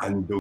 undo.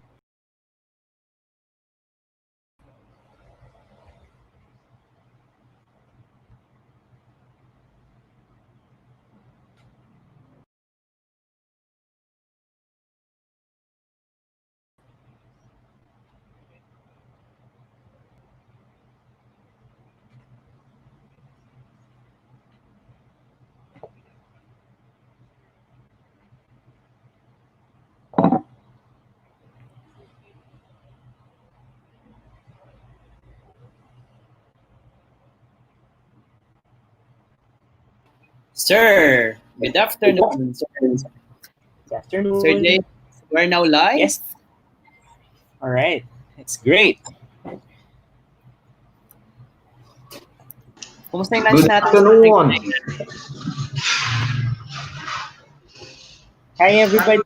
Sir, good afternoon. Good afternoon. Sir Jay, we're now live? Yes. All right. It's great. Kumusta yung lunch Good natin? afternoon. Hi, everybody.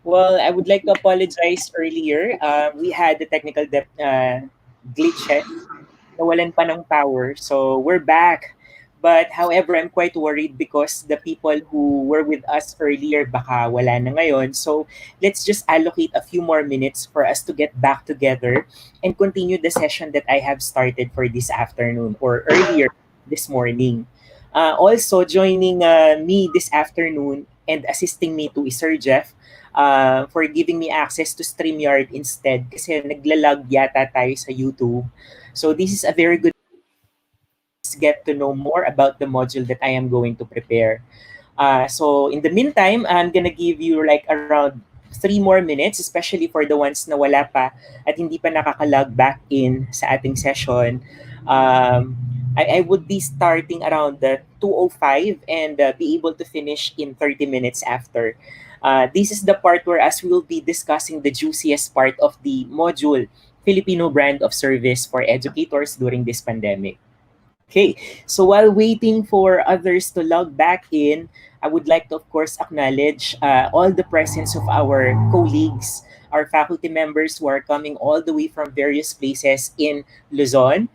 Well, I would like to apologize earlier. We had the technical glitches. Nawalan pa ng power. So, we're back. But however, I'm quite worried because the people who were with us earlier baka wala na ngayon. So let's just allocate a few more minutes for us to get back together and continue the session that I have started for this afternoon or earlier this morning. Also joining me this afternoon and assisting me to is Sir Jeff for giving me access to StreamYard instead kasi naglalag yata tayo sa YouTube. So this is a very good get to know more about the module that I am going to prepare. So in the meantime, I'm gonna give you like around 3 more minutes, especially for the ones na wala pa at hindi pa nakaka-log back in sa ating session. I would be starting around the 2:05 and be able to finish in 30 minutes after. This is the part where as we will be discussing the juiciest part of the module, Filipino brand of service for educators during this pandemic. Okay, so while waiting for others to log back in, I would like to, of course, acknowledge all the presence of our colleagues, our faculty members who are coming all the way from various places in Luzon.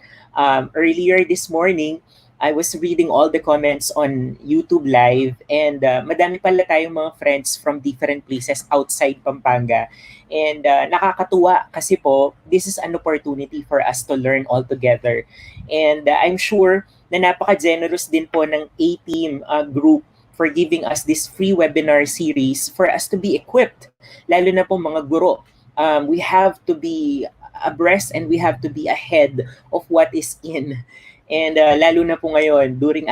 Earlier this morning, I was reading all the comments on YouTube Live and madami pala tayong mga friends from different places outside Pampanga. And nakakatuwa kasi po, this is an opportunity for us to learn all together. And I'm sure na napaka-generous din po ng A-Team group for giving us this free webinar series for us to be equipped. Lalo na po mga guro. We have to be abreast and we have to be ahead of what is in. And lalo na po ngayon during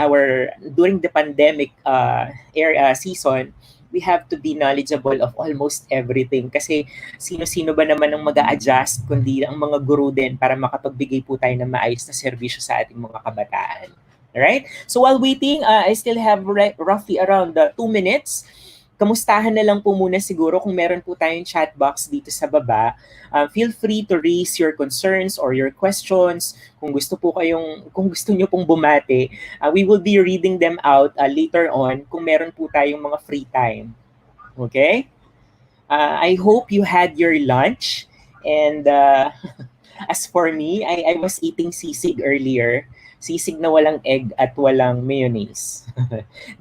the pandemic season, we have to be knowledgeable of almost everything kasi sino-sino ba naman ang mag-a-adjust kundi ang mga guru din para makapagbigay po tayo ng maayos na serbisyo sa ating mga kabataan. Alright? So while waiting, I still have roughly around 2 minutes. Kamustahan na lang po muna siguro kung meron po tayong chat box dito sa baba. Feel free to raise your concerns or your questions. Kung gusto niyo pong bumati, we will be reading them out later on kung meron po tayong mga free time. Okay? I hope you had your lunch. And as for me, I was eating sisig earlier. Sisig na walang egg at walang mayonnaise.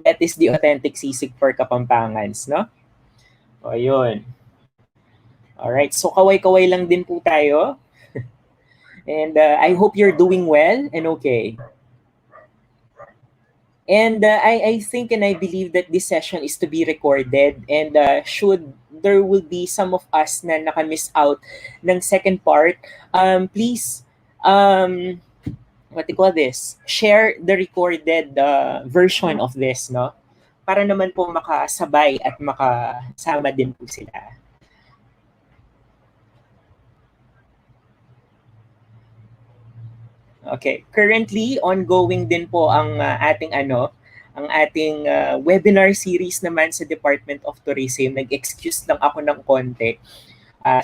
That is the authentic sisig for Kapampangans, no? O, yun. Alright, so kaway-kaway lang din po tayo. And I hope you're doing well and okay. And I think and I believe that this session is to be recorded and should there will be some of us na nakamiss out ng second part, please, what do you call this? Share the recorded version of this, no? Para naman po makasabay at makasama din po sila. Okay, currently ongoing din po ang ating webinar series naman sa Department of Tourism. Nag-excuse lang ako ng konti.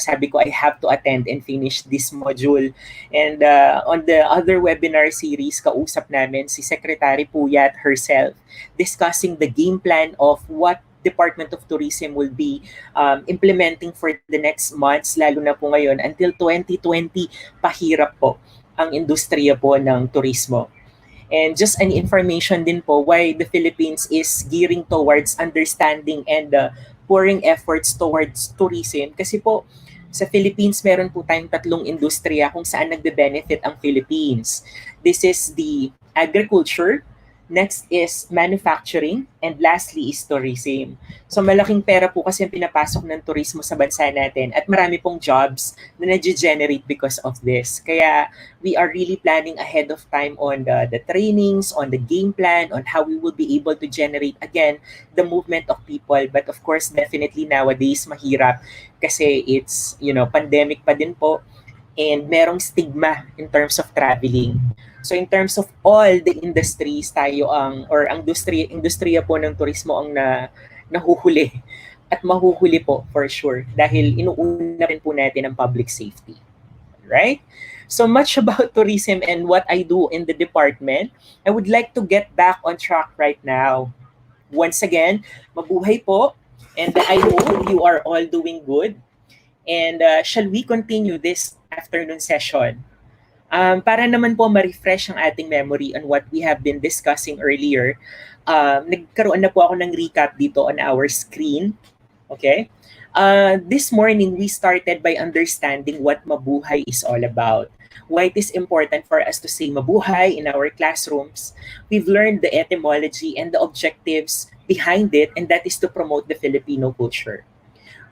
Sabi ko I have to attend and finish this module. And on the other webinar series, kausap namin si Secretary Puyat herself discussing the game plan of what Department of Tourism will be implementing for the next months, lalo na po ngayon until 2020, pahirap po ang industriya po ng turismo. And just an information din po why the Philippines is gearing towards understanding and pouring efforts towards tourism kasi po sa Philippines meron po tayong tatlong industriya kung saan nagbe-benefit ang Philippines. This is the agriculture, next is manufacturing, and lastly is tourism. So malaking pera po kasi ang pinapasok ng turismo sa bansa natin at marami pong jobs na nag-generate because of this. Kaya we are really planning ahead of time on the trainings, on the game plan, on how we will be able to generate again the movement of people. But of course, definitely nowadays mahirap kasi it's, pandemic pa din po and merong stigma in terms of traveling. So in terms of all the industries tayo or ang industriya po ng turismo ang nahuhuli at mahuhuli po for sure dahil inuuna rin po natin ang public safety. Right? So much about tourism and what I do in the department. I would like to get back on track right now. Once again, mabuhay po and I hope you are all doing good. And shall we continue this afternoon session? Para naman po ma-refresh ang ating memory on what we have been discussing earlier, nagkaroon na po ako ng recap dito on our screen. Okay? This morning, we started by understanding what mabuhay is all about. Why it is important for us to say mabuhay in our classrooms. We've learned the etymology and the objectives behind it, and that is to promote the Filipino culture.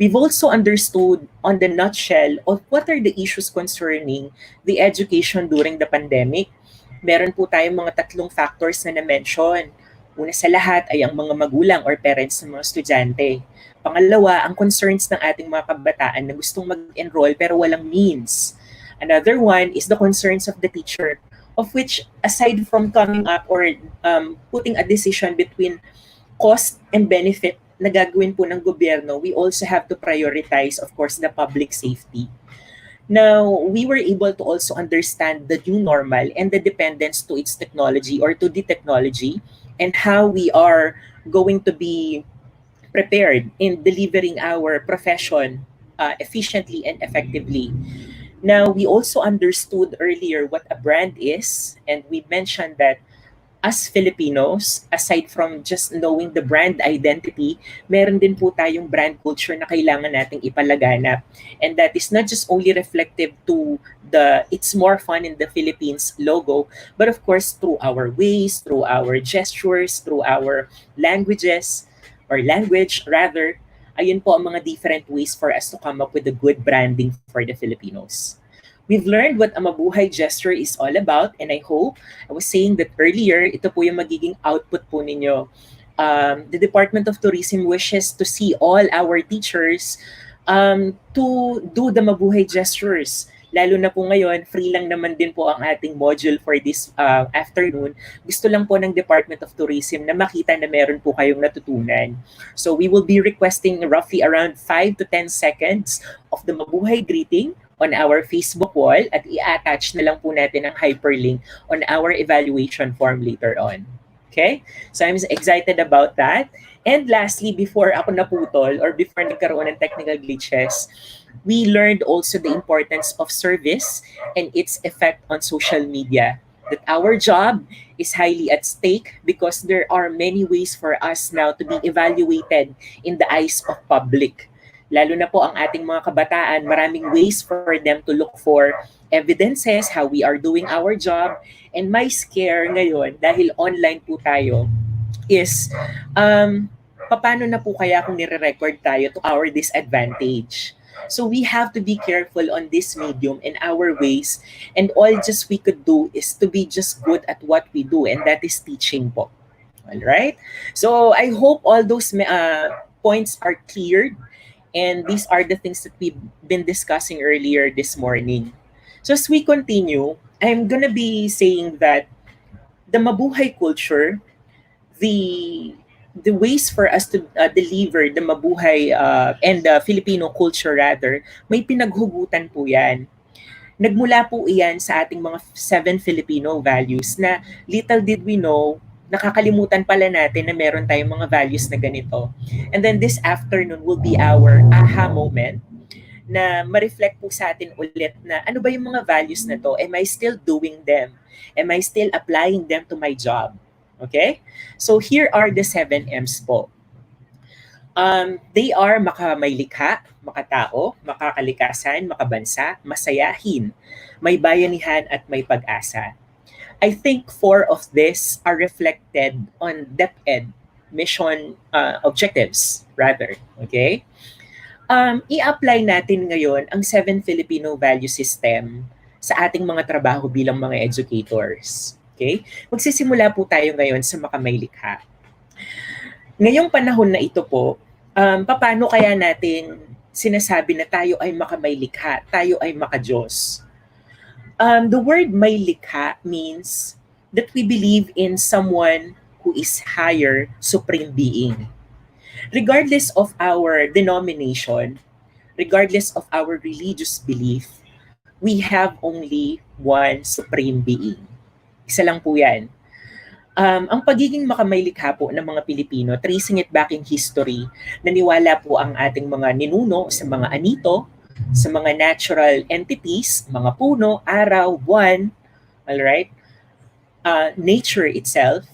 We've also understood on the nutshell of what are the issues concerning the education during the pandemic. Meron po tayong mga tatlong factors na na-mention. Una sa lahat ay ang mga magulang or parents ng mga estudyante. Pangalawa, ang concerns ng ating mga kabataan na gustong mag-enroll pero walang means. Another one is the concerns of the teacher, of which aside from coming up or putting a decision between cost and benefit na gagawin po ng gobyerno, we also have to prioritize, of course, the public safety. Now, we were able to also understand the new normal and the dependence to its technology or to the technology and how we are going to be prepared in delivering our profession efficiently and effectively. Now, we also understood earlier what a brand is, and we mentioned that as Filipinos, aside from just knowing the brand identity, meron din po tayong brand culture na kailangan nating ipalaganap. And that is not just only reflective to the "It's More Fun in the Philippines" logo, but of course through our ways, through our gestures, through our languages, or language rather. Ayun po ang mga different ways for us to come up with a good branding for the Filipinos. We've learned what a mabuhay gesture is all about, and I hope, I was saying that earlier, ito po yung magiging output po ninyo. The Department of Tourism wishes to see all our teachers to do the mabuhay gestures. Lalo na po ngayon, free lang naman din po ang ating module for this afternoon. Gusto lang po ng Department of Tourism na makita na meron po kayong natutunan. So we will be requesting roughly around 5 to 10 seconds of the mabuhay greeting on our Facebook wall at i-attach na lang po natin ang hyperlink on our evaluation form later on. Okay? So I'm excited about that. And lastly, before ako naputol or before nagkaroon ng technical glitches, we learned also the importance of service and its effect on social media. That our job is highly at stake because there are many ways for us now to be evaluated in the eyes of public. Lalo na po ang ating mga kabataan, maraming ways for them to look for evidences, how we are doing our job. And my scare ngayon, dahil online po tayo, is paano na po kaya kung nire-record tayo to our disadvantage? So we have to be careful on this medium and our ways. And all just we could do is to be just good at what we do. And that is teaching po. All right? So I hope all those points are cleared. And these are the things that we've been discussing earlier this morning. So as we continue, I'm gonna be saying that the mabuhay culture, the ways for us to deliver the mabuhay and the Filipino culture rather, may pinaghugutan po yan. Nagmula po iyan sa ating mga 7 Filipino values na little did we know, nakakalimutan pala natin na meron tayong mga values na ganito. And then this afternoon will be our aha moment na ma-reflect po sa atin ulit na ano ba yung mga values na to? Am I still doing them? Am I still applying them to my job? Okay? So here are the 7 M's po. They are makamaylikha, makatao, makakalikasan, makabansa, masayahin, may bayanihan at may pag-asa. I think four of these are reflected on DepEd mission objectives rather. Okay? I-apply natin ngayon ang seven Filipino value system sa ating mga trabaho bilang mga educators. Okay? Magsisimula po tayo ngayon sa makamaylikha. Ngayong panahon na ito po, paano kaya natin sinasabi na tayo ay makamaylikha, tayo ay makadiyos? The word maylikha means that we believe in someone who is higher, supreme being. Regardless of our denomination, regardless of our religious belief, we have only one supreme being. Isa lang po yan. Ang pagiging makamaylikha po ng mga Pilipino, tracing it back in history, naniwala po ang ating mga ninuno sa mga anito, sa mga natural entities, mga puno, araw, buwan, alright, nature itself.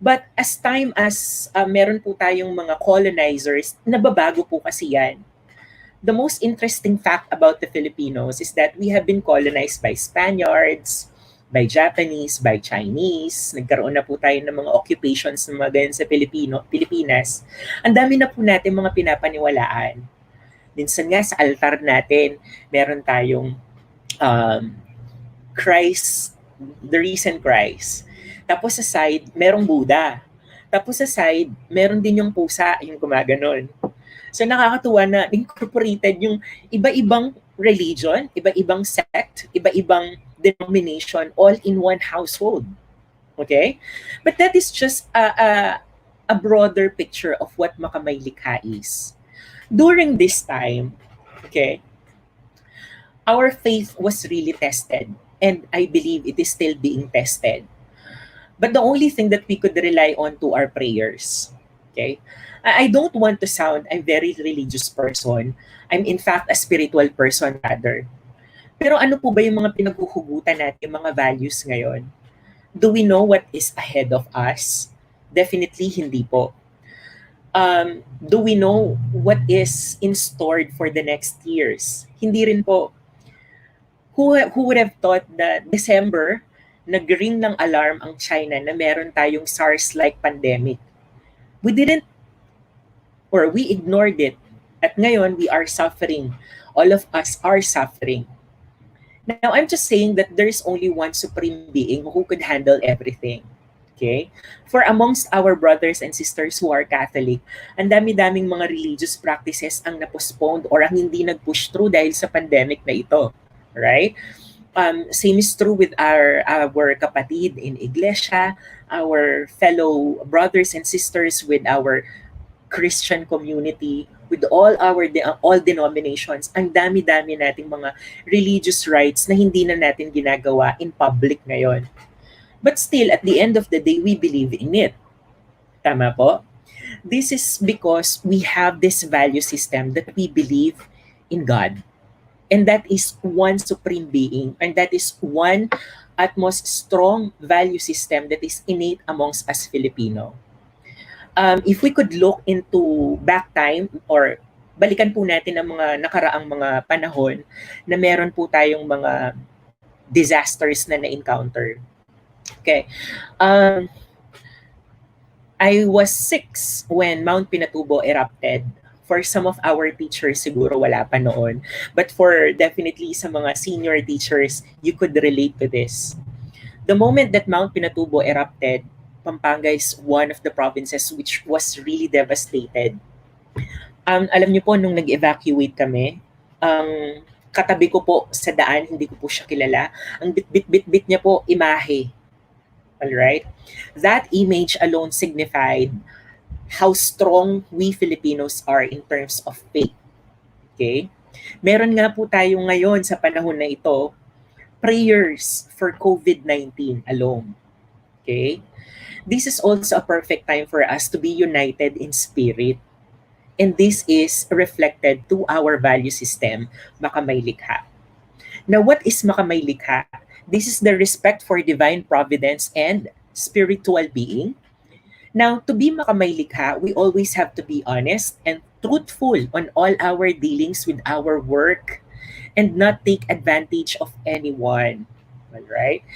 But as time as meron po tayong mga colonizers, nababago po kasi yan. The most interesting fact about the Filipinos is that we have been colonized by Spaniards, by Japanese, by Chinese. Nagkaroon na po tayo ng mga occupations ng mga ganyan sa Pilipinas. Ang dami na po natin mga pinapaniwalaan. Minsan nga sa altar natin, meron tayong Christ, the risen Christ. Tapos sa side, merong Buddha. Tapos sa side, meron din yung pusa, yung gumaganon. So nakakatuwa na incorporated yung iba-ibang religion, iba-ibang sect, iba-ibang denomination all in one household. Okay? But that is just a broader picture of what makamaylikha is. During this time, okay, our faith was really tested, and I believe it is still being tested. But the only thing that we could rely on to are prayers. Okay? I don't want to sound a very religious person. I'm in fact a spiritual person rather. Pero ano po ba yung mga pinaghuhugutan natin, yung mga values ngayon? Do we know what is ahead of us? Definitely hindi po. Do we know what is in store for the next years? Hindi rin po. Who would have thought that December, nag-ring ng alarm ang China na meron tayong SARS-like pandemic? We didn't, or we ignored it. At ngayon, we are suffering. All of us are suffering. Now, I'm just saying that there's only one supreme being who could handle everything. Okay? For amongst our brothers and sisters who are Catholic, ang dami-daming mga religious practices ang na-postponed or ang hindi nag-push through dahil sa pandemic na ito. Right? Same is true with our kapatid in Iglesia, our fellow brothers and sisters with our Christian community, with all denominations. Ang dami-dami nating mga religious rites na hindi na natin ginagawa in public ngayon. But still, at the end of the day, we believe in it. Tama po? This is because we have this value system that we believe in God. And that is one supreme being, and that is one utmost strong value system that is innate amongst us Filipino. If we could look into back time or balikan po natin ang mga nakaraang mga panahon na meron po tayong mga disasters na na-encounter. Okay. I was 6 when Mount Pinatubo erupted. For some of our teachers, siguro wala pa noon. But for definitely sa mga senior teachers, you could relate to this. The moment that Mount Pinatubo erupted, Pampanga is one of the provinces which was really devastated. Alam niyo po, nung nag-evacuate kami, ang katabi ko po sa daan, hindi ko po siya kilala, ang bit-bit-bit niya po, imahe. Alright? That image alone signified how strong we Filipinos are in terms of faith. Okay? Meron nga po tayo ngayon sa panahon na ito, prayers for COVID-19 alone. Okay? This is also a perfect time for us to be united in spirit. And this is reflected to our value system, makamaylikha. Now, what is makamaylikha? This is the respect for divine providence and spiritual being. Now, to be makamaylikha, we always have to be honest and truthful on all our dealings with our work and not take advantage of anyone. Alright?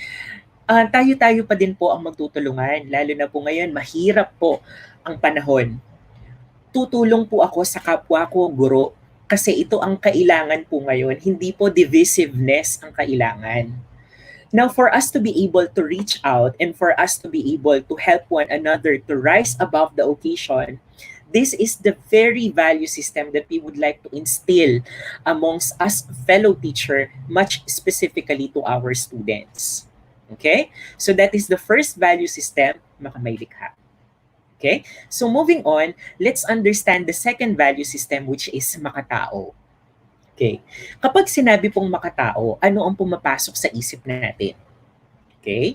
Tayo-tayo pa din po ang magtutulungan, lalo na po ngayon, mahirap po ang panahon. Tutulong po ako sa kapwa ko guro kasi ito ang kailangan po ngayon, hindi po divisiveness ang kailangan. Now, for us to be able to reach out and for us to be able to help one another to rise above the occasion, this is the very value system that we would like to instill amongst us fellow teacher, much specifically to our students. Okay? So that is the first value system, makamaylikha. Okay? So moving on, let's understand the second value system, which is makatao. Okay? Kapag sinabi pong makatao, ano ang pumapasok sa isip natin? Okay?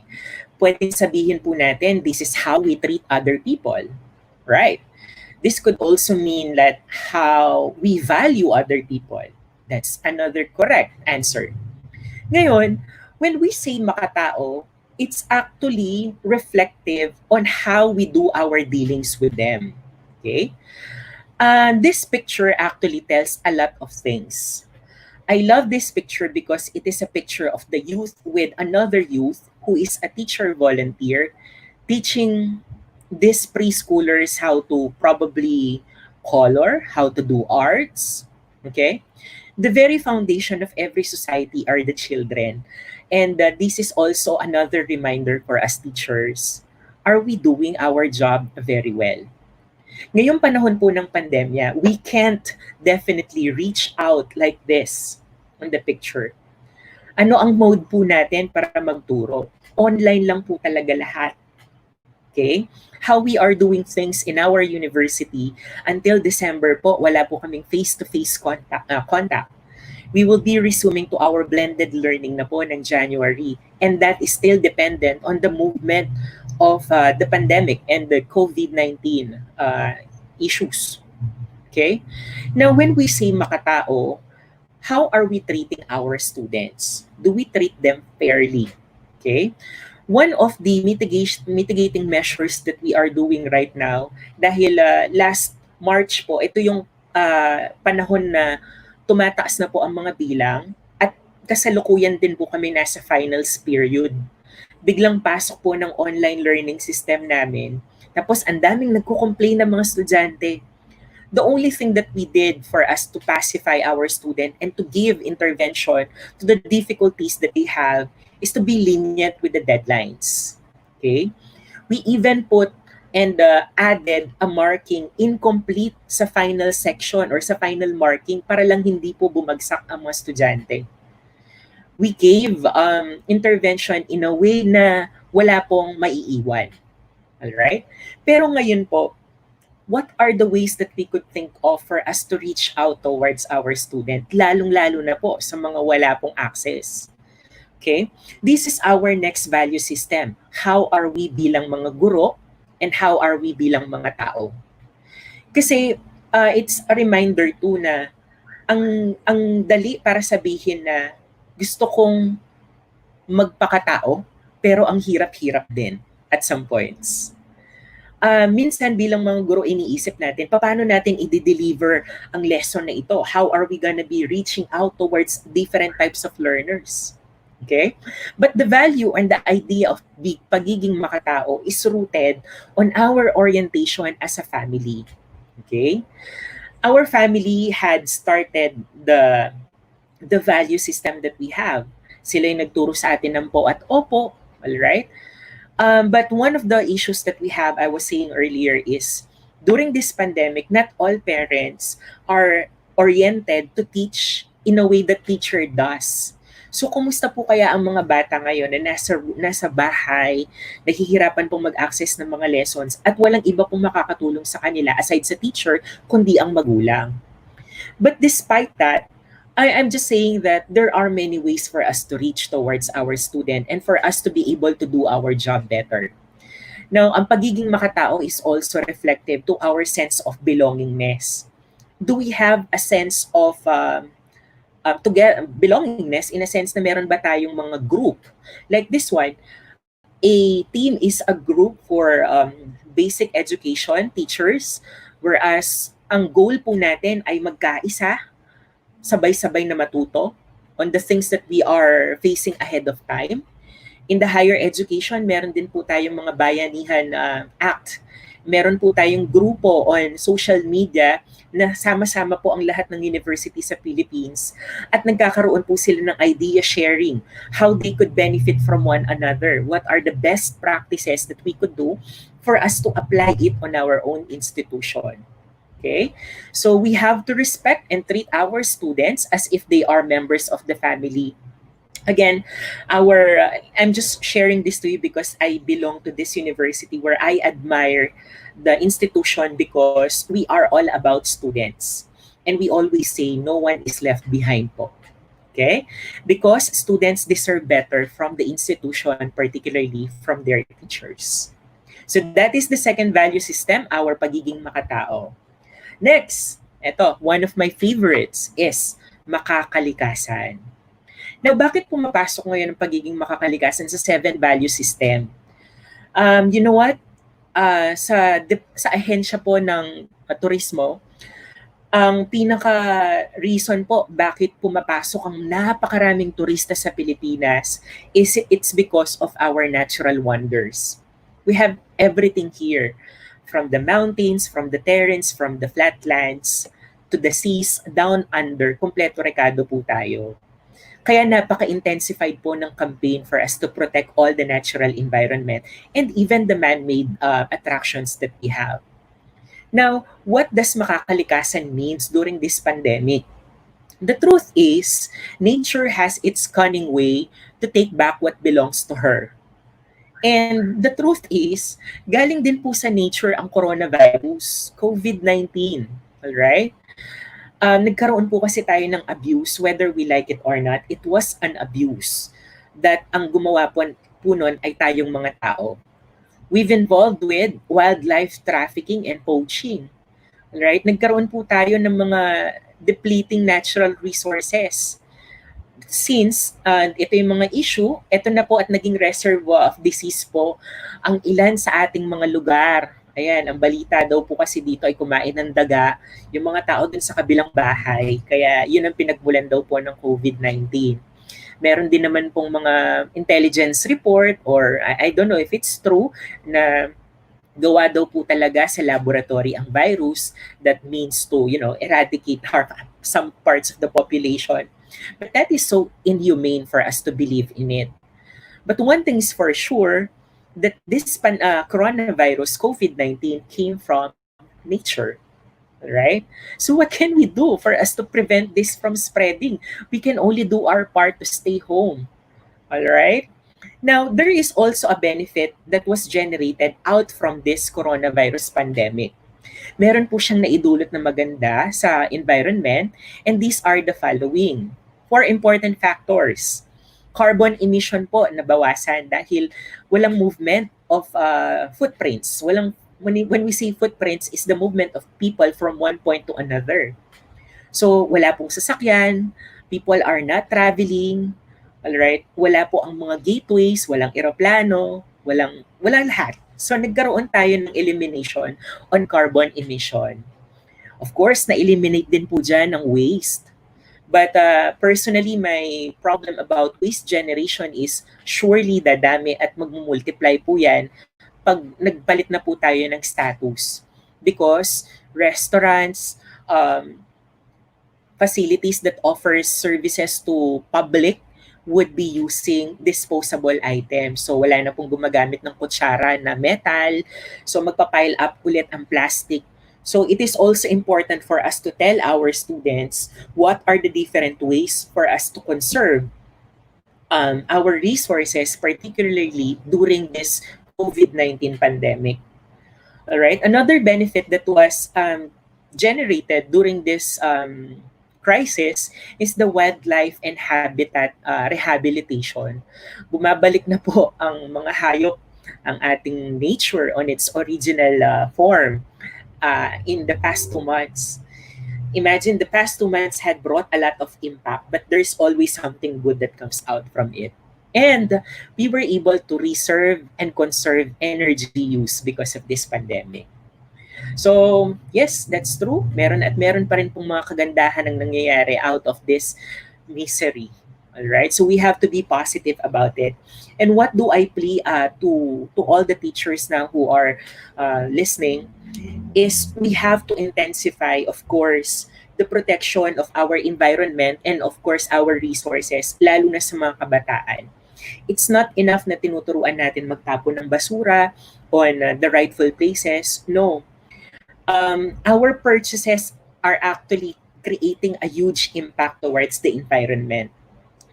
Pwede sabihin po natin, this is how we treat other people. Right? This could also mean that how we value other people. That's another correct answer. Ngayon, when we say makatao, it's actually reflective on how we do our dealings with them. Okay? This picture actually tells a lot of things. I love this picture because it is a picture of the youth with another youth who is a teacher volunteer teaching these preschoolers how to probably color, how to do arts. Okay? The very foundation of every society are the children. And this is also another reminder for us teachers. Are we doing our job very well? Ngayong panahon po ng pandemya, we can't definitely reach out like this on the picture. Ano ang mode po natin para magturo? Online lang po talaga lahat. Okay? How we are doing things in our university until December po, wala po kaming face-to-face contact. We will be resuming to our blended learning na po ng January. And that is still dependent on the movement of the pandemic and the COVID-19 issues. Okay? Now, when we say makatao, how are we treating our students? Do we treat them fairly? Okay? One of the mitigating measures that we are doing right now, dahil last March po, ito yung panahon na tumataas na po ang mga bilang at kasalukuyan din po kami nasa finals period. Biglang pasok po ng online learning system namin. Tapos ang daming nagko-complain ng mga estudyante. The only thing that we did for us to pacify our student and to give intervention to the difficulties that they have is to be lenient with the deadlines. Okay? We even put and added a marking incomplete sa final section or sa final marking para lang hindi po bumagsak ang mga estudyante. We gave intervention in a way na wala pong maiiwan. Alright? Pero ngayon po, what are the ways that we could think of for us to reach out towards our student, lalong-lalo na po sa mga wala pong access? Okay? This is our next value system. How are we bilang mga guro and how are we bilang mga tao? Kasi it's a reminder too na ang dali para sabihin na gusto kong magpakatao pero ang hirap-hirap din at some points. Minsan bilang mga guro iniisip natin, paano natin i-deliver ang lesson na ito? How are we gonna be reaching out towards different types of learners? Okay? But the value and the idea of pagiging makatao is rooted on our orientation as a family. Okay? Our family had started the value system that we have. Sila yung nagturo sa atin ng po at opo. Alright? But one of the issues that we have, I was saying earlier, is during this pandemic, not all parents are oriented to teach in a way that teacher does. So, kumusta po kaya ang mga bata ngayon na nasa bahay, nahihirapan pong mag-access ng mga lessons at walang iba pong makakatulong sa kanila aside sa teacher, kundi ang magulang. But despite that, I'm just saying that there are many ways for us to reach towards our student and for us to be able to do our job better. Now, ang pagiging makatao is also reflective to our sense of belongingness. Do we have a sense of to get belongingness in a sense na meron ba tayong mga group? Like this one, a team is a group for basic education, teachers, whereas ang goal po natin ay magkaisa, sabay-sabay na matuto on the things that we are facing ahead of time. In the higher education, meron din po tayong mga bayanihan act. Meron po tayong grupo on social media na sama-sama po ang lahat ng university sa Philippines at nagkakaroon po sila ng idea sharing, how they could benefit from one another, what are the best practices that we could do for us to apply it on our own institution. Okay? So we have to respect and treat our students as if they are members of the family. Again, I'm just sharing this to you because I belong to this university where I admire the institution because we are all about students. And we always say no one is left behind po. Okay? Because students deserve better from the institution, particularly from their teachers. So that is the second value system, our pagiging makatao. Next, ito, one of my favorites is makakalikasan. Now, bakit pumapasok ngayon ang pagiging makakalikasan sa 7 value system? You know what? Sa ahensya po ng turismo, ang pinaka-reason po bakit pumapasok ang napakaraming turista sa Pilipinas is it's because of our natural wonders. We have everything here. From the mountains, from the terrains, from the flatlands, to the seas, down under, kompleto rekado po tayo. Kaya napaka-intensified po ng campaign for us to protect all the natural environment and even the man-made attractions that we have. Now, what does makakalikasan means during this pandemic? The truth is, nature has its cunning way to take back what belongs to her. And the truth is, galing din po sa nature ang coronavirus, COVID-19. Alright? Nagkaroon po kasi tayo ng abuse, whether we like it or not. It was an abuse that ang gumawa po nun ay tayong mga tao. We've involved with wildlife trafficking and poaching. Right? Nagkaroon po tayo ng mga depleting natural resources. Since ito yung mga issue, ito na po at naging reservoir of disease po ang ilan sa ating mga lugar. Ayan, ang balita daw po kasi dito ay kumain ng daga yung mga tao dun sa kabilang bahay. Kaya yun ang pinagmulan daw po ng COVID-19. Meron din naman pong mga intelligence report or I don't know if it's true na gawa daw po talaga sa laboratory ang virus that means to, eradicate some parts of the population. But that is so inhumane for us to believe in it. But one thing is for sure, that this coronavirus, COVID-19, came from nature, right? So what can we do for us to prevent this from spreading? We can only do our part to stay home, all right? Now, there is also a benefit that was generated out from this coronavirus pandemic. Meron po siyang naidulot na maganda sa environment, and these are the following. 4 important factors. Carbon emission po nabawasan dahil walang movement of footprints. When we say footprints is the movement of people from one point to another. So wala pong sasakyan, people are not traveling, all right? Wala po ang mga gateways, walang eroplano, walang lahat. So nagkaroon tayo ng elimination on carbon emission. Of course, na-eliminate din po dyan ng waste. But personally, my problem about waste generation is surely dadami at magmumultiply po yan pag nagpalit na po tayo ng status. Because restaurants, facilities that offers services to public would be using disposable items. So wala na pong gumagamit ng kutsara na metal. So magpa-pile up ulit ang plastic. So it is also important for us to tell our students what are the different ways for us to conserve our resources, particularly during this COVID-19 pandemic. All right. Another benefit that was generated during this crisis is the wildlife and habitat rehabilitation. Bumabalik na po ang mga hayop, ang ating nature on its original form. In the past 2 months. Imagine the past 2 months had brought a lot of impact, but there's always something good that comes out from it. And we were able to reserve and conserve energy use because of this pandemic. So, yes, that's true. Meron at meron pa rin pong mga kagandahan ang nangyayari out of this misery. All right? So we have to be positive about it. And what do I plea to all the teachers now who are listening is we have to intensify, of course, the protection of our environment and of course our resources, lalo na sa mga kabataan. It's not enough na tinuturuan natin magtapon ng basura on the rightful places. No, our purchases are actually creating a huge impact towards the environment.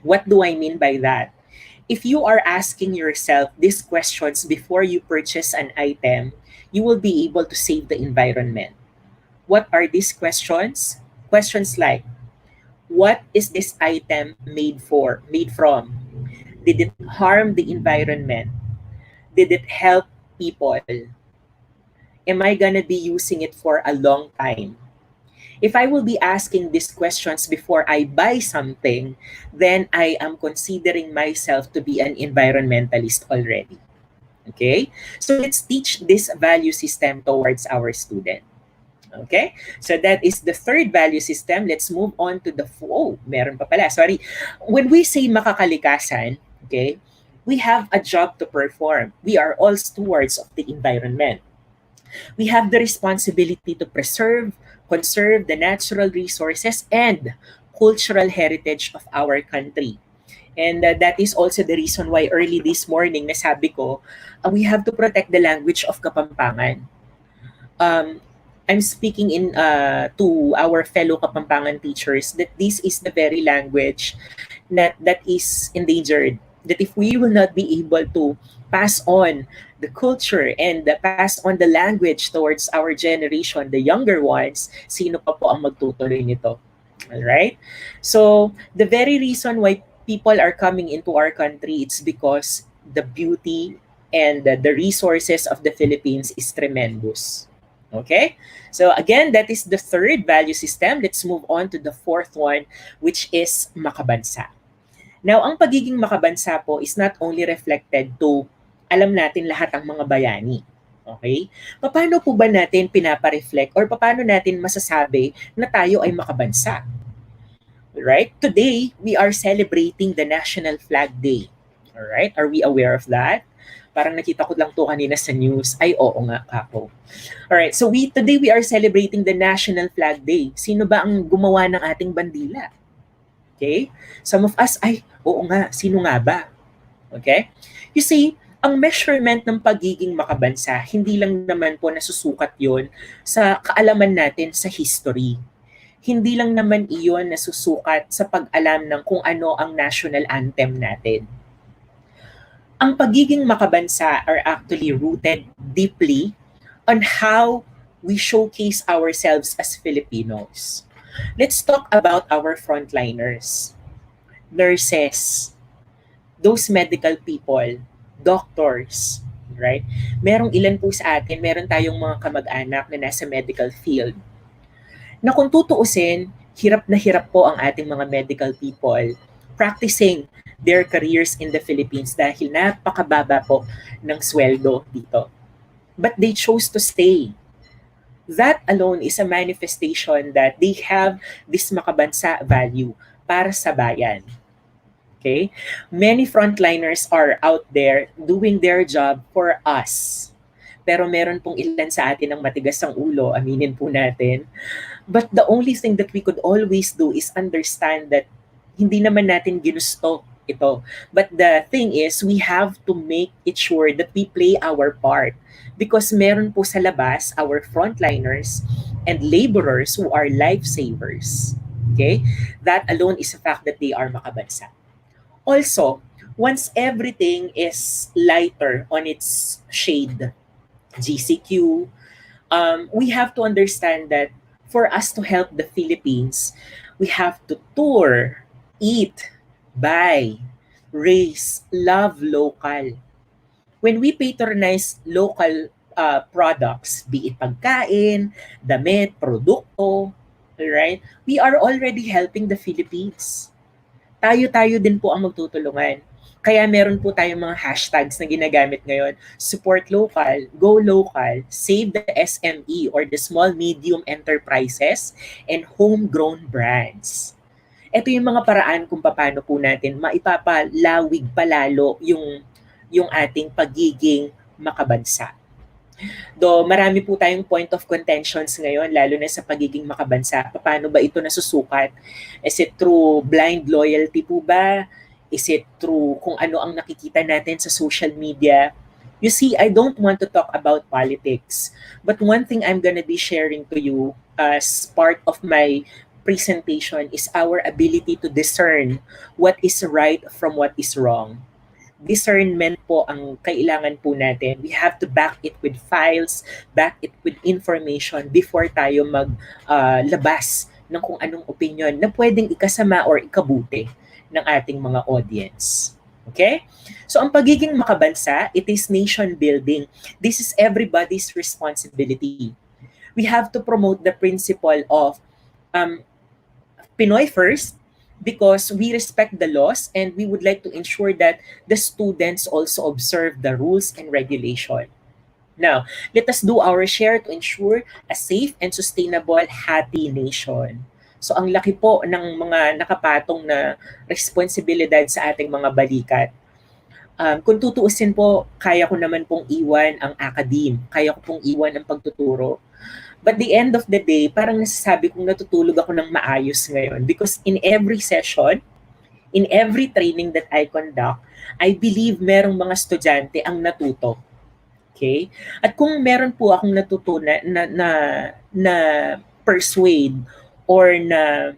What do I mean by that? If you are asking yourself these questions before you purchase an item, you will be able to save the environment. What are these questions? Questions like, what is this item made from? Did it harm the environment? Did it help people? Am I gonna be using it for a long time? If I will be asking these questions before I buy something, then I am considering myself to be an environmentalist already. Okay? So let's teach this value system towards our student. Okay? So that is the third value system. Let's move on to the meron pa pala. Sorry. When we say makakalikasan, okay, we have a job to perform. We are all stewards of the environment. We have the responsibility to preserve, conserve the natural resources and cultural heritage of our country. And that is also the reason why early this morning nasabi ko, we have to protect the language of Kapampangan. Um, I'm speaking in to our fellow Kapampangan teachers that this is the very language that is endangered. That if we will not be able to pass on the culture and pass on the language towards our generation, the younger ones, sino pa po ang magtutuloy nito? All right? So, the very reason why people are coming into our country, it's because the beauty and the resources of the Philippines is tremendous. Okay? So again, that is the third value system. Let's move on to the fourth one, which is makabansa. Now, ang pagiging makabansa po is not only reflected to alam natin lahat ang mga bayani. Okay? Paano po ba natin pinapa-reflect or paano natin masasabi na tayo ay makabansa? Right? Today, we are celebrating the National Flag Day. Alright? Are we aware of that? Parang nakita ko lang to kanina sa news. Ay, oo nga ako. Alright, so today we are celebrating the National Flag Day. Sino ba ang gumawa ng ating bandila? Okay? Some of us, ay, oo nga, sino nga ba? Okay? You see, ang measurement ng pagiging makabansa, hindi lang naman po nasusukat yon sa kaalaman natin sa history. Hindi lang naman iyon nasusukat sa pag-alam ng kung ano ang national anthem natin. Ang pagiging makabansa are actually rooted deeply on how we showcase ourselves as Filipinos. Let's talk about our frontliners, nurses, those medical people, doctors, right? Merong ilan po sa atin, meron tayong mga kamag-anak na nasa medical field. Na kung tutuusin, hirap na hirap po ang ating mga medical people practicing their careers in the Philippines dahil napakababa po ng sweldo dito. But they chose to stay. That alone is a manifestation that they have this makabansa value para sa bayan. Okay? Many frontliners are out there doing their job for us. Pero meron pong ilan sa atin ang matigas ang ulo, aminin po natin. But the only thing that we could always do is understand that hindi naman natin ginusto ito. But the thing is, we have to make it sure that we play our part. Because meron po sa labas, our frontliners and laborers who are lifesavers. Okay? That alone is a fact that they are makabansa. Also, once everything is lighter on its shade, GCQ, we have to understand that for us to help the Philippines, we have to tour, eat, buy, raise, love local. When we patronize local products, be it pagkain, damit, produkto, right? We are already helping the Philippines. Tayo-tayo din po ang magtutulungan. Kaya meron po tayong mga hashtags na ginagamit ngayon. Support local, go local, save the SME or the small medium enterprises, and homegrown brands. Ito yung mga paraan kung paano po natin maipapalawig palalo yung ating pagiging makabansa. Do marami po tayong point of contentions ngayon, lalo na sa pagiging makabansa. Paano ba ito nasusukat? Is it through blind loyalty po ba? Is it through kung ano ang nakikita natin sa social media? You see, I don't want to talk about politics. But one thing I'm gonna be sharing to you as part of my presentation is our ability to discern what is right from what is wrong. Discernment po ang kailangan po natin. We have to back it with files, back it with information before tayo maglabas ng kung anong opinion na pwedeng ikasama or ikabuti ng ating mga audience. Okay? So ang pagiging makabansa, it is nation building. This is everybody's responsibility. We have to promote the principle of Pinoy first, because we respect the laws and we would like to ensure that the students also observe the rules and regulation. Now, let us do our share to ensure a safe and sustainable, happy nation. So ang laki po ng mga nakapatong na responsibilidad sa ating mga balikat. Kung tutuusin po, kaya ko naman pong iwan ang academe, kaya ko pong iwan ang pagtuturo. But the end of the day, parang nasasabi kong natutulog ako ng maayos ngayon because in every session, in every training that I conduct, I believe merong mga estudyante ang natuto. Okay? At kung meron po akong natutunan na persuade or na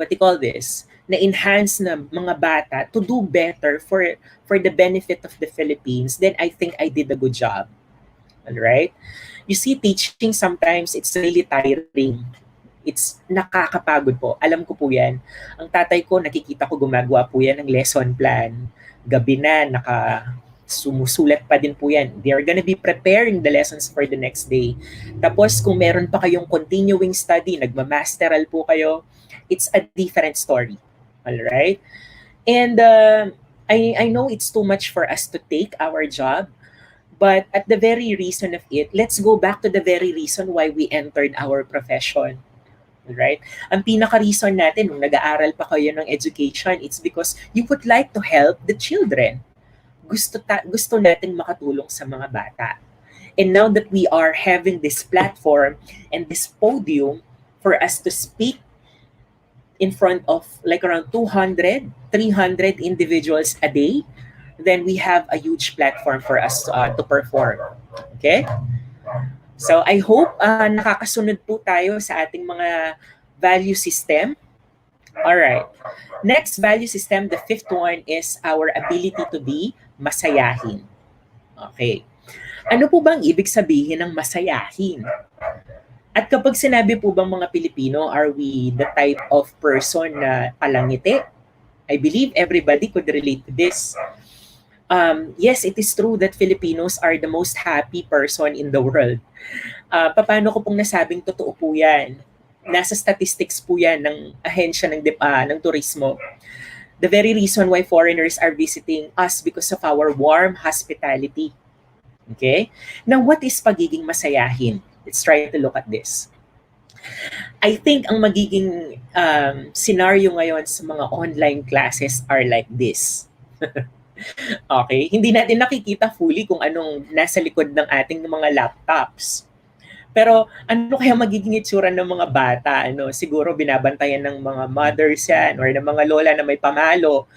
what you call this, na enhance na mga bata to do better for the benefit of the Philippines, then I think I did a good job. All right? You see, teaching sometimes, it's really tiring. It's nakakapagod po. Alam ko po yan. Ang tatay ko, nakikita ko gumagawa po yan ng lesson plan. Gabi na, sumusulat pa din po yan. They are gonna be preparing the lessons for the next day. Tapos, kung meron pa kayong continuing study, nagmamasteral po kayo, it's a different story. Alright? And I know it's too much for us to take our job, but at the very reason of it, let's go back to the very reason why we entered our profession. Right? Ang pinaka-reason natin nung nag-aaral pa kayo ng education, it's because you would like to help the children. Gusto natin makatulong sa mga bata. And now that we are having this platform and this podium for us to speak in front of like around 200, 300 individuals a day, then we have a huge platform for us to perform. Okay? So I hope nakakasunod po tayo sa ating mga value system. Alright. Next value system, the fifth one is our ability to be masayahin. Okay. Ano po bang ibig sabihin ng masayahin? At kapag sinabi po bang mga Pilipino, are we the type of person na palangiti? I believe everybody could relate to this. Yes, it is true that Filipinos are the most happy person in the world. Paano ko pong nasabing totoo po yan? Nasa statistics po yan ng ahensya ng turismo. The very reason why foreigners are visiting us because of our warm hospitality. Okay? Now, what is pagiging masayahin? Let's try to look at this. I think ang magiging scenario ngayon sa mga online classes are like this. Okay? Hindi natin nakikita fully kung anong nasa likod ng ating mga laptops. Pero ano kaya magiging itsura ng mga bata? Siguro binabantayan ng mga mothers yan or ng mga lola na may pamalo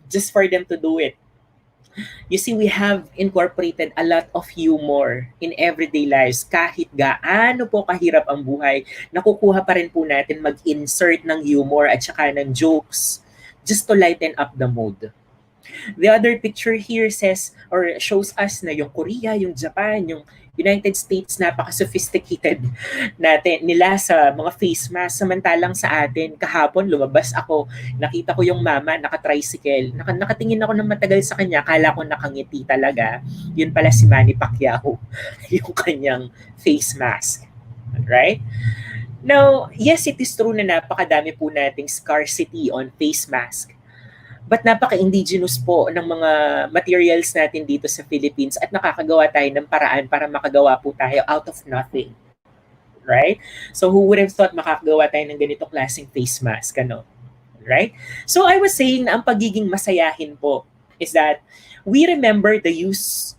just for them to do it. You see, we have incorporated a lot of humor in everyday lives. Kahit gaano po kahirap ang buhay, nakukuha pa rin po natin mag-insert ng humor at saka ng jokes just to lighten up the mood. The other picture here says or shows us na yung Korea, yung Japan, yung United States, napaka-sophisticated nila sa mga face mask. Samantalang sa atin, kahapon lumabas ako, nakita ko yung mama naka-tricycle. Nakatingin ako ng matagal sa kanya, kala ko nakangiti talaga. Yun pala si Manny Pacquiao, yung kanyang face mask. Right? Now, yes, it is true na napakadami po nating scarcity on face mask. But napaka-indigenous po ng mga materials natin dito sa Philippines at nakakagawa tayo ng paraan para makagawa po tayo out of nothing. Right? So who would have thought makakagawa tayo ng ganito klaseng face mask, ano? Right? So I was saying na ang pagiging masayahin po is that we remember the use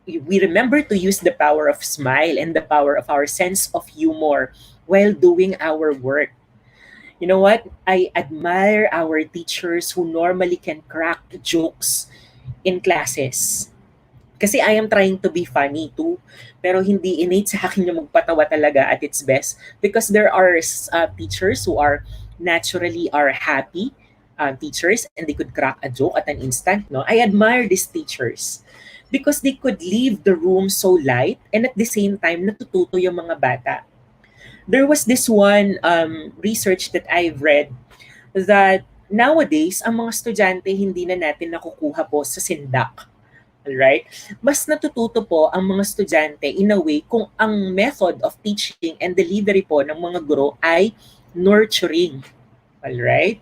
we remember to use the power of smile and the power of our sense of humor while doing our work. You know what? I admire our teachers who normally can crack jokes in classes. Kasi I am trying to be funny too. Pero hindi innate sa akin yung magpatawa talaga at its best. Because there are teachers who are naturally are happy teachers and they could crack a joke at an instant. No, I admire these teachers because they could leave the room so light and at the same time natututo yung mga bata. There was this one research that I've read that nowadays, ang mga estudyante hindi na natin nakukuha po sa sindak. Alright? Mas natututo po ang mga estudyante in a way kung ang method of teaching and delivery po ng mga guro ay nurturing. Alright?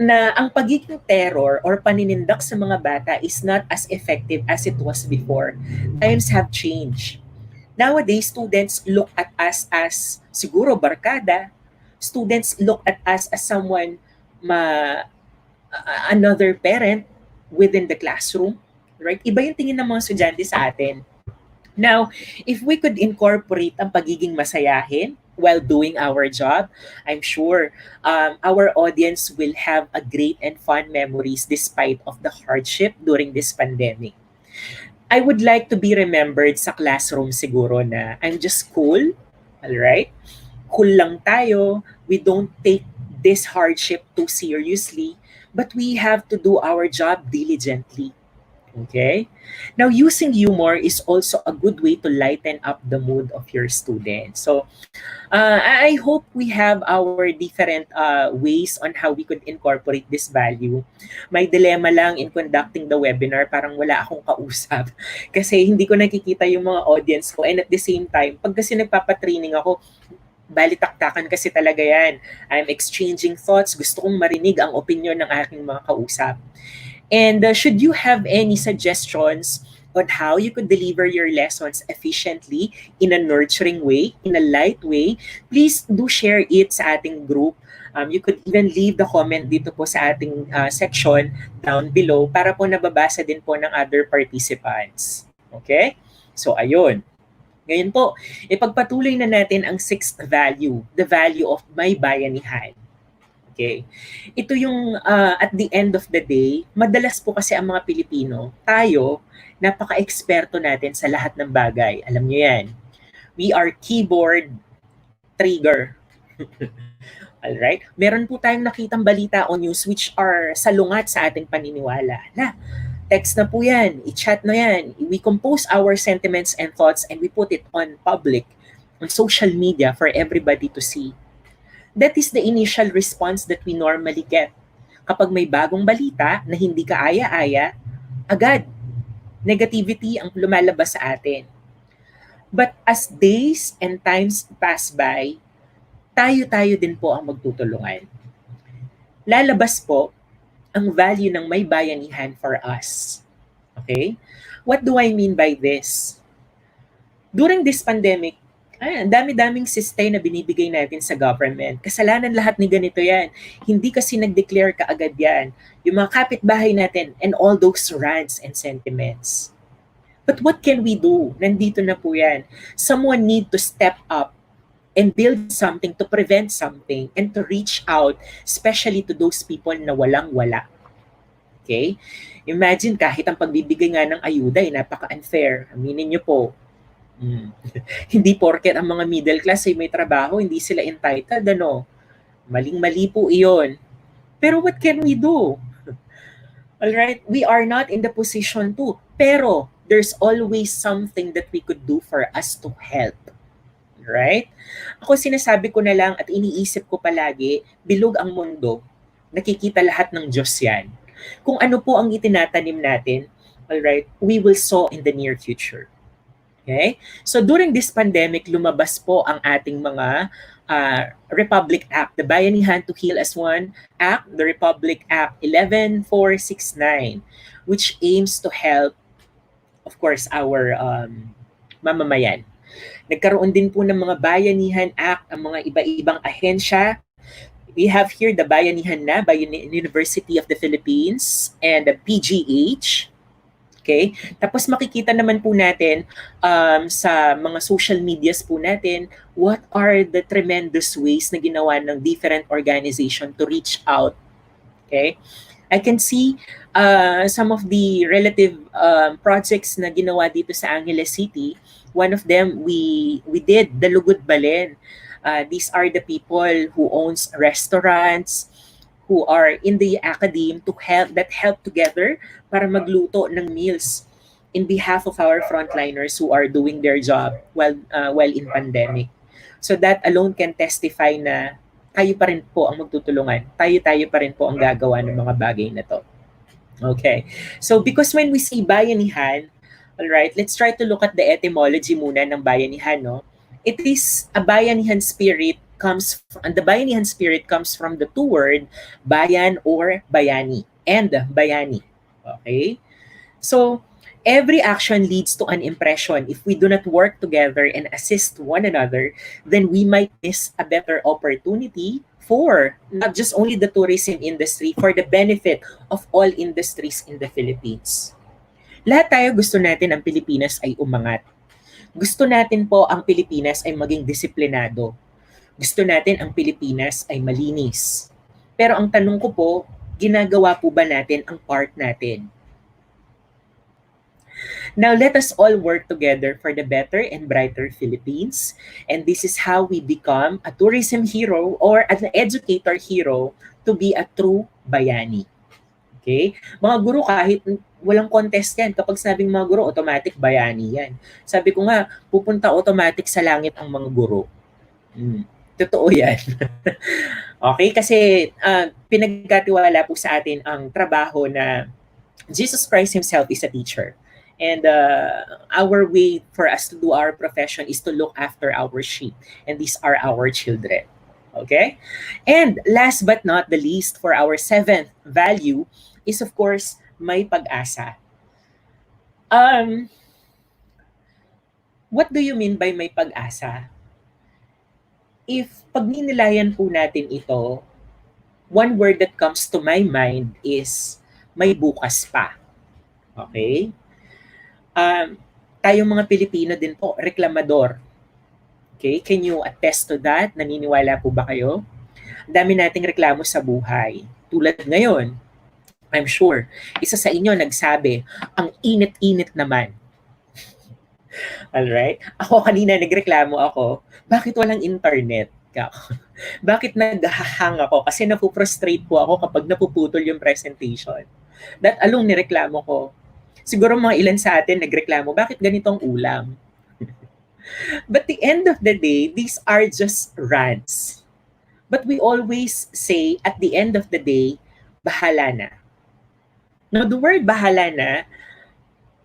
Na ang pagiging terror or paninindak sa mga bata is not as effective as it was before. Times have changed. Nowadays, students look at us as siguro barkada. Students look at us as someone another parent within the classroom. Right? Iba yung tingin ng mga estudyante sa atin. Now, if we could incorporate ang pagiging masayahin while doing our job, I'm sure our audience will have a great and fun memories despite of the hardship during this pandemic. I would like to be remembered sa classroom siguro na I'm just cool, alright? Cool lang tayo. We don't take this hardship too seriously, but we have to do our job diligently. Okay? Now, using humor is also a good way to lighten up the mood of your students. So, I hope we have our different ways on how we could incorporate this value. May dilemma lang in conducting the webinar, parang wala akong kausap. Kasi hindi ko nakikita yung mga audience ko. And at the same time, pag kasi nagpapatraining ako, balitaktakan kasi talaga yan. I'm exchanging thoughts. Gusto kong marinig ang opinion ng aking mga kausap. And should you have any suggestions on how you could deliver your lessons efficiently in a nurturing way, in a light way, please do share it sa ating group. You could even leave the comment dito po sa ating section down below para po nababasa din po ng other participants. Okay? So, ayun. Ngayon po, ipagpatuloy na natin ang sixth value, the value of may bayanihan. Okay. Ito yung at the end of the day, madalas po kasi ang mga Pilipino, tayo, napaka-eksperto natin sa lahat ng bagay. Alam niyo yan. We are keyboard trigger. Alright? Meron po tayong nakitang balita o news which are salungat sa ating paniniwala. Na, text na po yan, i-chat na yan. We compose our sentiments and thoughts and we put it on public, on social media for everybody to see. That is the initial response that we normally get. Kapag may bagong balita na hindi ka aya-aya, agad, negativity ang lumalabas sa atin. But as days and times pass by, tayo-tayo din po ang magtutulungan. Lalabas po ang value ng may bayanihan for us. Okay? What do I mean by this? During this pandemic, ang dami-daming sistay na binibigay natin sa government. Kasalanan lahat ni ganito yan. Hindi kasi nag-declare kaagad yan. Yung mga kapitbahay natin and all those rants and sentiments. But what can we do? Nandito na po yan. Someone need to step up and build something to prevent something and to reach out, especially to those people na walang-wala. Okay? Imagine kahit ang pagbibigay nga ng ayuda ay napaka-unfair. Aminin nyo po. Hindi porket ang mga middle class ay may trabaho, hindi sila entitled, ano? Maling-mali po iyon. Pero what can we do? Alright? We are not in the position to. Pero there's always something that we could do for us to help. Right? Ako sinasabi ko na lang at iniisip ko palagi, bilog ang mundo. Nakikita lahat ng Diyos yan. Kung ano po ang itinatanim natin, alright, we will sow in the near future. Okay? So during this pandemic, lumabas po ang ating mga Republic Act, the Bayanihan to Heal as One Act, the Republic Act 11469, which aims to help, of course, our mamamayan. Nagkaroon din po ng mga Bayanihan Act ang mga iba-ibang ahensya. We have here the Bayanihan na by University of the Philippines and the PGH. Okay? Tapos makikita naman po natin sa mga social medias po natin what are the tremendous ways na ginawa ng different organization to reach out. Okay? I can see some of the relative projects na ginawa dito sa Angeles City. One of them, we did the Lugod Balen. These are the people who owns restaurants, who are in the academe to help together para magluto ng meals in behalf of our frontliners who are doing their job while in pandemic. So that alone can testify na tayo pa rin po ang magtutulungan. Tayo pa rin po ang gagawa ng mga bagay na to. Okay. So because when we say bayanihan, all right, let's try to look at the etymology muna ng bayanihan, no? It is a bayanihan spirit the bayanihan spirit comes from the two word bayan or bayani and bayani. Okay? So every action leads to an impression. If we do not work together and assist one another, then we might miss a better opportunity for not just only the tourism industry, for the benefit of all industries in the Philippines. Lahat tayo gusto natin ang Pilipinas ay umangat. Gusto natin po ang Pilipinas ay maging disiplinado. Gusto natin ang Pilipinas ay malinis. Pero ang tanong ko po, ginagawa po ba natin ang part natin? Now, let us all work together for the better and brighter Philippines. And this is how we become a tourism hero or an educator hero to be a true bayani. Okay? Mga guro, kahit walang contest yan. Kapag sabing mga guro, automatic bayani yan. Sabi ko nga, pupunta automatic sa langit ang mga guro. Totoo yan. Okay? Kasi pinagkatiwala po sa atin ang trabaho na Jesus Christ Himself is a teacher. And our way for us to do our profession is to look after our sheep. And these are our children. Okay? And last but not the least, for our seventh value is of course, may pag-asa. What do you mean by may pag-asa? If pagninilayan po natin ito, one word that comes to my mind is may bukas pa. Okay? Tayong mga Pilipino din po, reklamador. Okay? Can you attest to that? Naniniwala po ba kayo? Ang dami nating reklamo sa buhay. Tulad ngayon, I'm sure, isa sa inyo nagsabi, ang init-init naman. Alright? Ako kanina nagreklamo ako, bakit walang internet? Bakit naghahang ako? Kasi napuprostrate po ako kapag napuputol yung presentation. That alone nireklamo ko. Siguro mga ilan sa atin nagreklamo, bakit ganitong ulam? But the end of the day, these are just rants. But we always say, at the end of the day, bahala na. Now, the word bahala na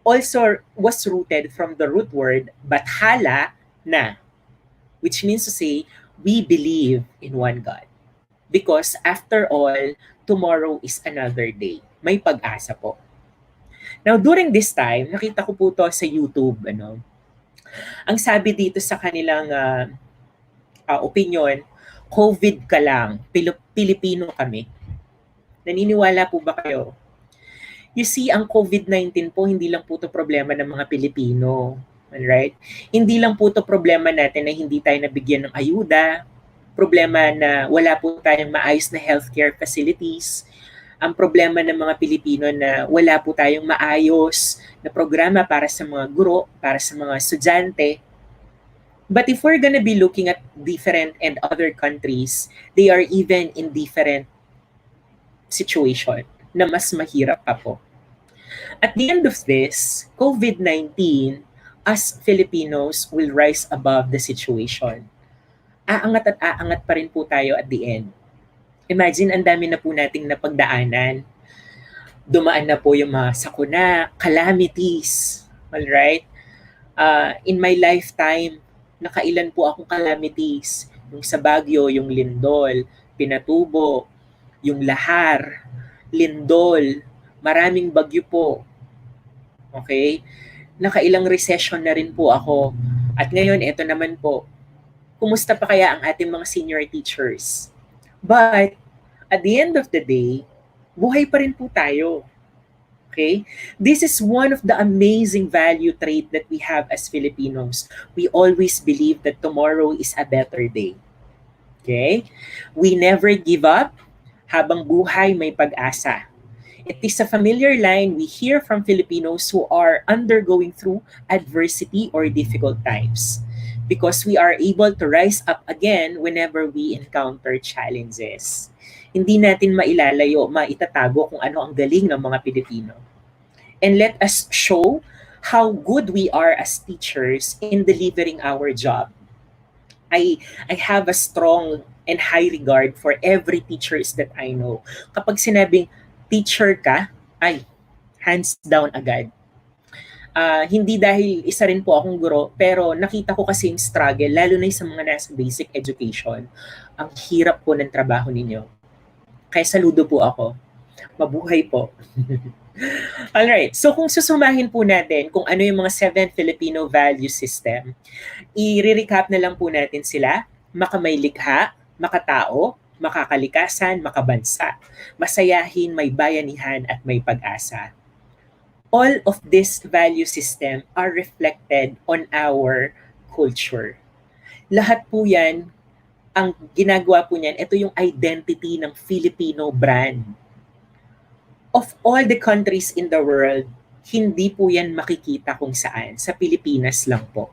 also was rooted from the root word bathala na, which means to say, we believe in one God. Because after all, tomorrow is another day. May pag-asa po. Now, during this time, nakita ko po to sa YouTube, ang sabi dito sa kanilang opinion, COVID ka lang, Pilipino kami. Naniniwala po ba kayo? You see, ang COVID-19 po, hindi lang po to problema ng mga Pilipino. Alright? Hindi lang po to problema natin na hindi tayo nabigyan ng ayuda, problema na wala po tayong maayos na healthcare facilities, ang problema ng mga Pilipino na wala po tayong maayos na programa para sa mga guro, para sa mga estudyante. But if we're gonna be looking at different and other countries, they are even in different situation na mas mahirap pa po. At the end of this, COVID-19, as Filipinos will rise above the situation. Aangat at aangat pa rin po tayo at the end. Imagine, ang dami na po nating napagdaanan. Dumaan na po yung mga sakuna, calamities. Alright? In my lifetime, nakailan po akong calamities. Yung sa Baguio, yung lindol, Pinatubo, yung lahar, lindol, maraming bagyo po. Okay? Nakailang recession na rin po ako. At ngayon, eto naman po, kumusta pa kaya ang ating mga senior teachers? But, at the end of the day, buhay pa rin po tayo. Okay? This is one of the amazing value trait that we have as Filipinos. We always believe that tomorrow is a better day. Okay? We never give up. Habang buhay, may pag-asa. It is a familiar line we hear from Filipinos who are undergoing through adversity or difficult times, because we are able to rise up again whenever we encounter challenges. Hindi natin maitatago kung ano ang galing ng mga Pilipino. And let us show how good we are as teachers in delivering our job. I have a strong and high regard for every teachers that I know. Kapag sinabing teacher ka, ay, hands down agad. Hindi dahil isa rin po akong guro, pero nakita ko kasi yung struggle, lalo na sa mga nasa basic education. Ang hirap po ng trabaho ninyo. Kaya saludo po ako. Mabuhay po. Alright, so kung susumahin po natin kung ano yung mga 7 Filipino value system, i-recap na lang po natin sila: makamaylikha, makatao, makakalikasan, makabansa, masayahin, may bayanihan, at may pag-asa. All of this value system are reflected on our culture. Lahat po yan, ang ginagawa po niyan, ito yung identity ng Filipino brand. Of all the countries in the world, hindi po yan makikita kung saan. Sa Pilipinas lang po.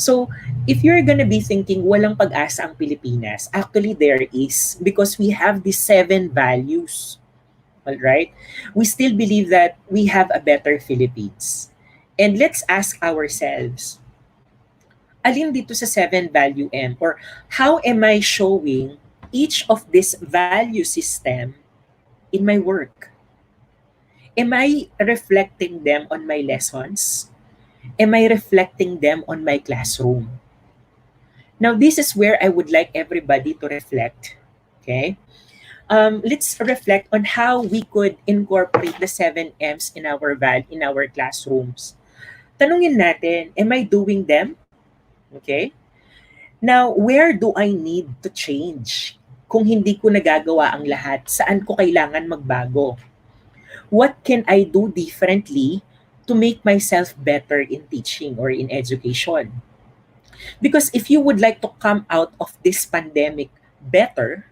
So, if you're gonna be thinking walang pag-asa ang Pilipinas, actually there is, because we have these 7 values. Alright? We still believe that we have a better Philippines. And let's ask ourselves, alin dito sa 7 value M, or how am I showing each of this value system in my work? Am I reflecting them on my lessons? Am I reflecting them on my classroom? Now, this is where I would like everybody to reflect. Okay? Let's reflect on how we could incorporate the 7 M's in our classrooms. Tanungin natin, am I doing them? Okay? Now, where do I need to change? Kung hindi ko nagagawa ang lahat, saan ko kailangan magbago? What can I do differently to make myself better in teaching or in education? Because if you would like to come out of this pandemic better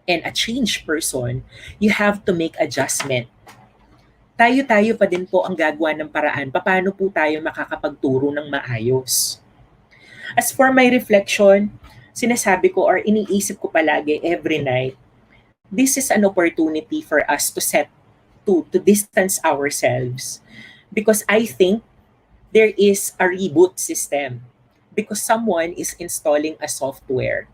and a changed person, you have to make adjustment. Tayo-tayo pa din po ang gagawa ng paraan paano po tayo makakapagturo ng maayos. As for my reflection, sinasabi ko or iniisip ko palagi every night, this is an opportunity for us to distance ourselves, because I think there is a reboot system because someone is installing a software.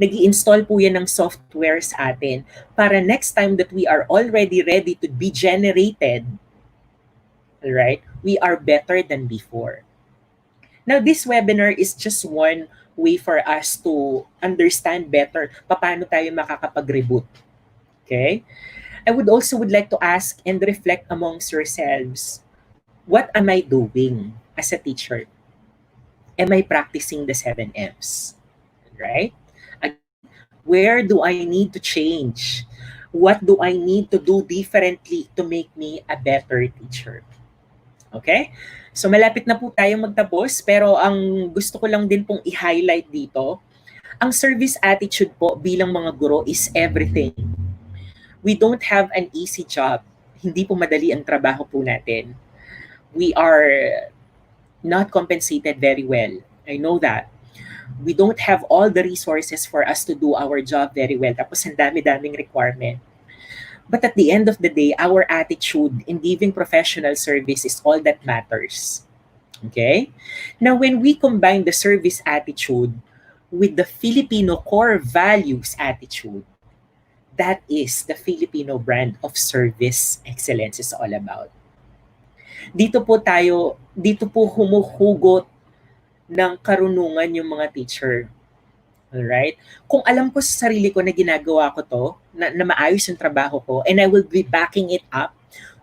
Nag-i-install po yan ng software sa atin para next time that we are already ready to be generated, right, we are better than before. Now, this webinar is just one way for us to understand better paano tayo makakapag-reboot. Okay? I would like to ask and reflect amongst yourselves, what am I doing as a teacher? Am I practicing the 7 M's? Right? Where do I need to change? What do I need to do differently to make me a better teacher? Okay? So malapit na po tayong magtapos, pero ang gusto ko lang din pong i-highlight dito, ang service attitude po bilang mga guro is everything. We don't have an easy job. Hindi po madali ang trabaho po natin. We are not compensated very well. I know that. We don't have all the resources for us to do our job very well. Tapos ang dami-daming requirement. But at the end of the day, our attitude in giving professional service is all that matters. Okay? Now, when we combine the service attitude with the Filipino core values attitude, that is the Filipino brand of service excellence is all about. Dito po tayo dito po humuhugot ng karunungan yung mga teacher. Alright? Kung alam ko sa sarili ko na ginagawa ko to, na maayos yung trabaho ko, and I will be backing it up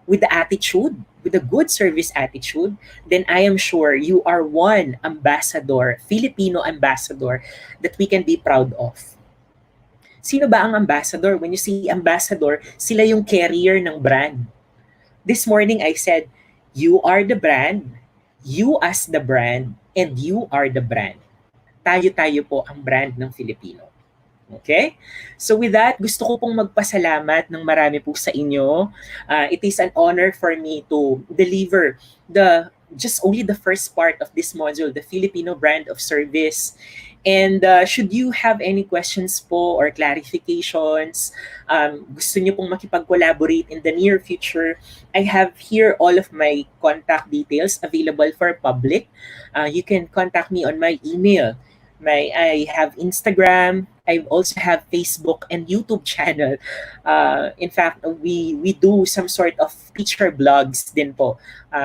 with the attitude, with a good service attitude, then I am sure you are one ambassador, Filipino ambassador, that we can be proud of. Sino ba ang ambassador? When you see ambassador, sila yung carrier ng brand. This morning I said, you are the brand, you as the brand, and you are the brand. Tayo-tayo po ang brand ng Filipino. Okay? So with that, gusto ko pong magpasalamat ng marami po sa inyo. It is an honor for me to deliver just only the first part of this module, the Filipino brand of service. And should you have any questions po or clarifications, gusto niyo pong makipag-collaborate in the near future, I have here all of my contact details available for public. You can contact me on my email. I have Instagram. I also have Facebook and YouTube channel. In fact, we do some sort of teacher blogs din po.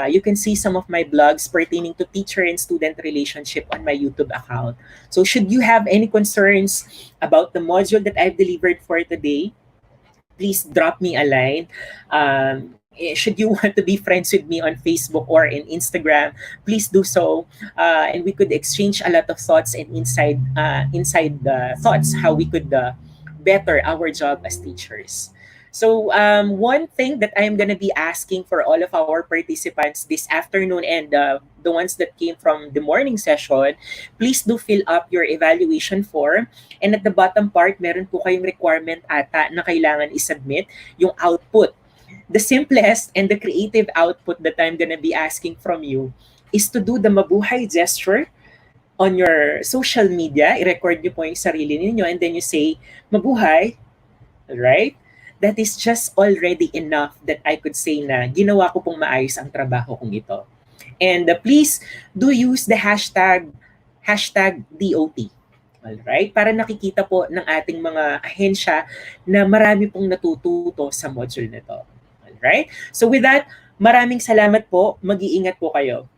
You can see some of my blogs pertaining to teacher and student relationship on my YouTube account. So should you have any concerns about the module that I've delivered for today, please drop me a line. Should you want to be friends with me on Facebook or in Instagram, please do so, and we could exchange a lot of thoughts and inside thoughts how we could better our job as teachers. So one thing that I'm gonna be asking for all of our participants this afternoon and the ones that came from the morning session, please do fill up your evaluation form, and at the bottom part, meron po kayong requirement ata na kailangan isubmit yung output. The simplest and the creative output that I'm gonna be asking from you is to do the mabuhay gesture on your social media. I-record nyo po yung sarili ninyo and then you say, mabuhay, right? That is just already enough that I could say na ginawa ko pong maayos ang trabaho kong ito. And please do use the hashtag DOT. Alright? Para nakikita po ng ating mga ahensya na marami pong natututo sa module nito. Alright? So with that, maraming salamat po. Mag-iingat po kayo.